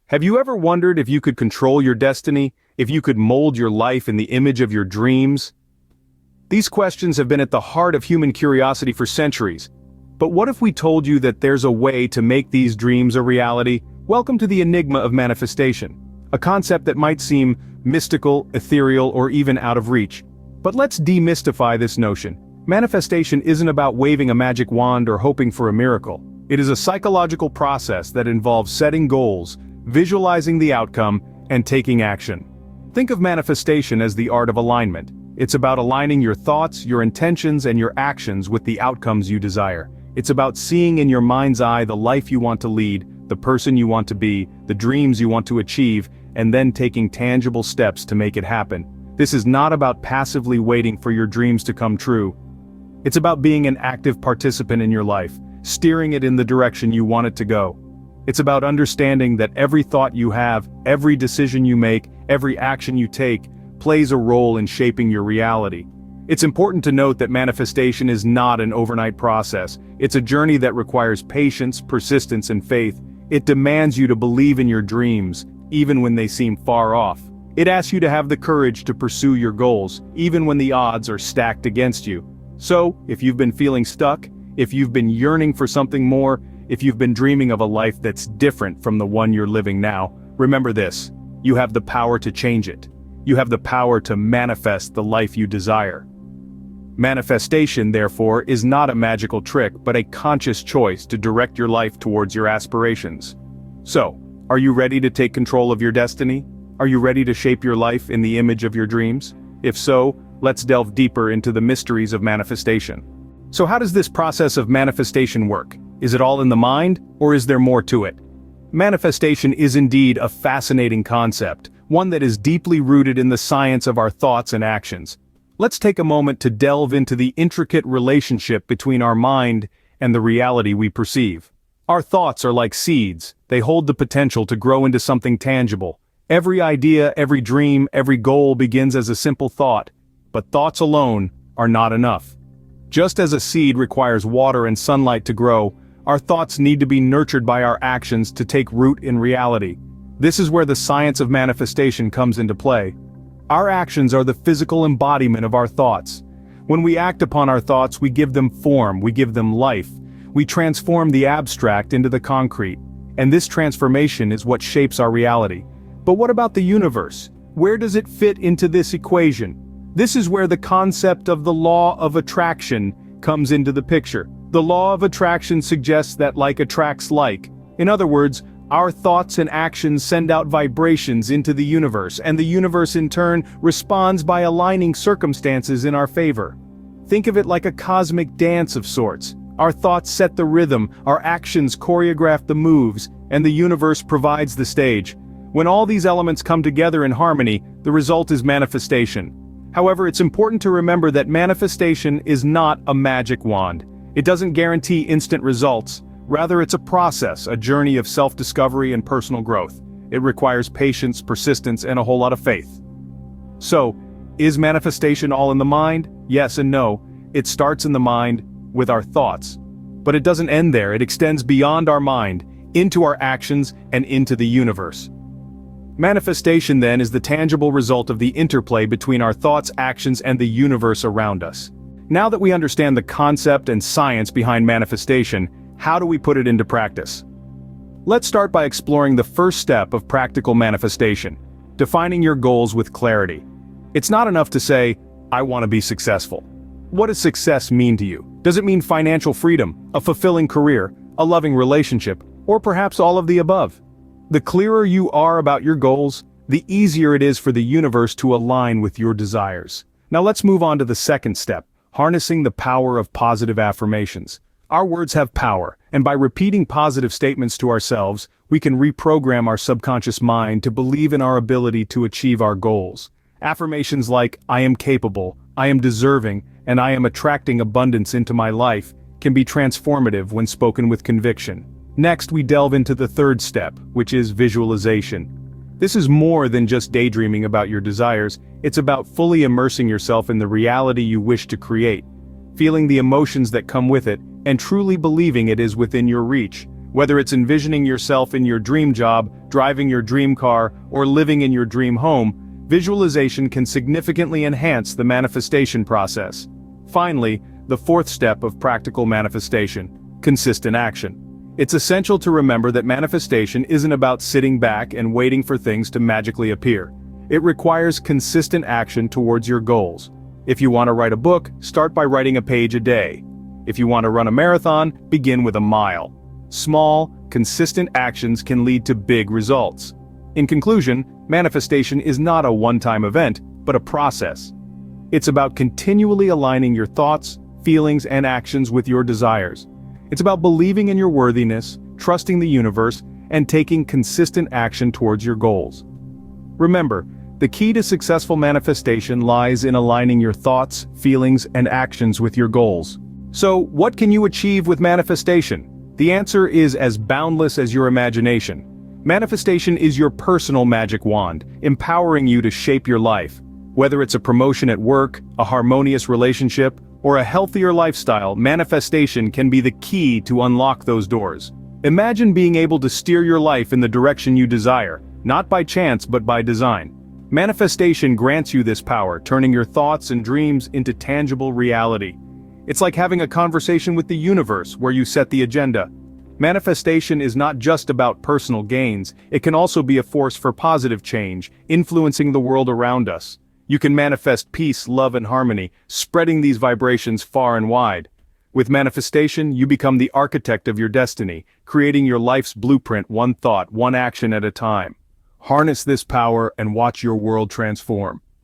Have you ever wondered if you could control your destiny, if you could mold your life in the image of your dreams? These questions have been at the heart of human curiosity for centuries. But what if we told you that there's a way to make these dreams a reality? Welcome to the enigma of manifestation, a concept that might seem mystical, ethereal, or even out of reach. But let's demystify this notion. Manifestation isn't about waving a magic wand or hoping for a miracle. It is a psychological process that involves setting goals, visualizing the outcome, and taking action. Think of manifestation as the art of alignment. It's about aligning your thoughts, your intentions, and your actions with the outcomes you desire. It's about seeing in your mind's eye the life you want to lead, the person you want to be, the dreams you want to achieve, and then taking tangible steps to make it happen. This is not about passively waiting for your dreams to come true. It's about being an active participant in your life, steering it in the direction you want it to go. It's about understanding that every thought you have, every decision you make, every action you take, plays a role in shaping your reality. It's important to note that manifestation is not an overnight process. It's a journey that requires patience, persistence, and faith. It demands you to believe in your dreams, even when they seem far off. It asks you to have the courage to pursue your goals, even when the odds are stacked against you. So, if you've been feeling stuck, if you've been yearning for something more, if you've been dreaming of a life that's different from the one you're living now, remember this: you have the power to change it. You have the power to manifest the life you desire. Manifestation, therefore, is not a magical trick, but a conscious choice to direct your life towards your aspirations. So, are you ready to take control of your destiny? Are you ready to shape your life in the image of your dreams? If so, let's delve deeper into the mysteries of manifestation. So how does this process of manifestation work? Is it all in the mind, or is there more to it? Manifestation is indeed a fascinating concept, one that is deeply rooted in the science of our thoughts and actions. Let's take a moment to delve into the intricate relationship between our mind and the reality we perceive. Our thoughts are like seeds. They hold the potential to grow into something tangible. Every idea, every dream, every goal begins as a simple thought. But thoughts alone are not enough. Just as a seed requires water and sunlight to grow, our thoughts need to be nurtured by our actions to take root in reality. This is where the science of manifestation comes into play. Our actions are the physical embodiment of our thoughts. When we act upon our thoughts, we give them form, we give them life. We transform the abstract into the concrete. And this transformation is what shapes our reality. But what about the universe? Where does it fit into this equation? This is where the concept of the law of attraction comes into the picture. The law of attraction suggests that like attracts like. In other words, our thoughts and actions send out vibrations into the universe, and the universe in turn responds by aligning circumstances in our favor. Think of it like a cosmic dance of sorts. Our thoughts set the rhythm, our actions choreograph the moves, and the universe provides the stage. When all these elements come together in harmony, the result is manifestation. However, it's important to remember that manifestation is not a magic wand. It doesn't guarantee instant results. Rather, it's a process, a journey of self-discovery and personal growth. It requires patience, persistence, and a whole lot of faith. So, is manifestation all in the mind? Yes and no. It starts in the mind, with our thoughts. But it doesn't end there. It extends beyond our mind, into our actions, and into the universe. Manifestation, then, is the tangible result of the interplay between our thoughts, actions, and the universe around us. Now that we understand the concept and science behind manifestation, how do we put it into practice? Let's start by exploring the first step of practical manifestation: defining your goals with clarity. It's not enough to say, "I want to be successful." What does success mean to you? Does it mean financial freedom, a fulfilling career, a loving relationship, or perhaps all of the above? The clearer you are about your goals, the easier it is for the universe to align with your desires. Now let's move on to the second step: harnessing the power of positive affirmations. Our words have power, and by repeating positive statements to ourselves, we can reprogram our subconscious mind to believe in our ability to achieve our goals. Affirmations like, "I am capable," "I am deserving," and "I am attracting abundance into my life" can be transformative when spoken with conviction. Next, we delve into the third step, which is visualization. This is more than just daydreaming about your desires. It's about fully immersing yourself in the reality you wish to create, feeling the emotions that come with it, and truly believing it is within your reach. Whether it's envisioning yourself in your dream job, driving your dream car, or living in your dream home, visualization can significantly enhance the manifestation process. Finally, the fourth step of practical manifestation: consistent action. It's essential to remember that manifestation isn't about sitting back and waiting for things to magically appear. It requires consistent action towards your goals. If you want to write a book, start by writing a page a day. If you want to run a marathon, begin with a mile. Small, consistent actions can lead to big results. In conclusion, manifestation is not a one-time event, but a process. It's about continually aligning your thoughts, feelings, and actions with your desires. It's about believing in your worthiness, trusting the universe, and taking consistent action towards your goals. Remember, the key to successful manifestation lies in aligning your thoughts, feelings, and actions with your goals. So, what can you achieve with manifestation? The answer is as boundless as your imagination. Manifestation is your personal magic wand, empowering you to shape your life. Whether it's a promotion at work, a harmonious relationship, or a healthier lifestyle, manifestation can be the key to unlock those doors. Imagine being able to steer your life in the direction you desire, not by chance but by design. Manifestation grants you this power, turning your thoughts and dreams into tangible reality. It's like having a conversation with the universe where you set the agenda. Manifestation is not just about personal gains, it can also be a force for positive change, influencing the world around us. You can manifest peace, love, and harmony, spreading these vibrations far and wide. With manifestation, you become the architect of your destiny, creating your life's blueprint one thought, one action at a time. Harness this power and watch your world transform.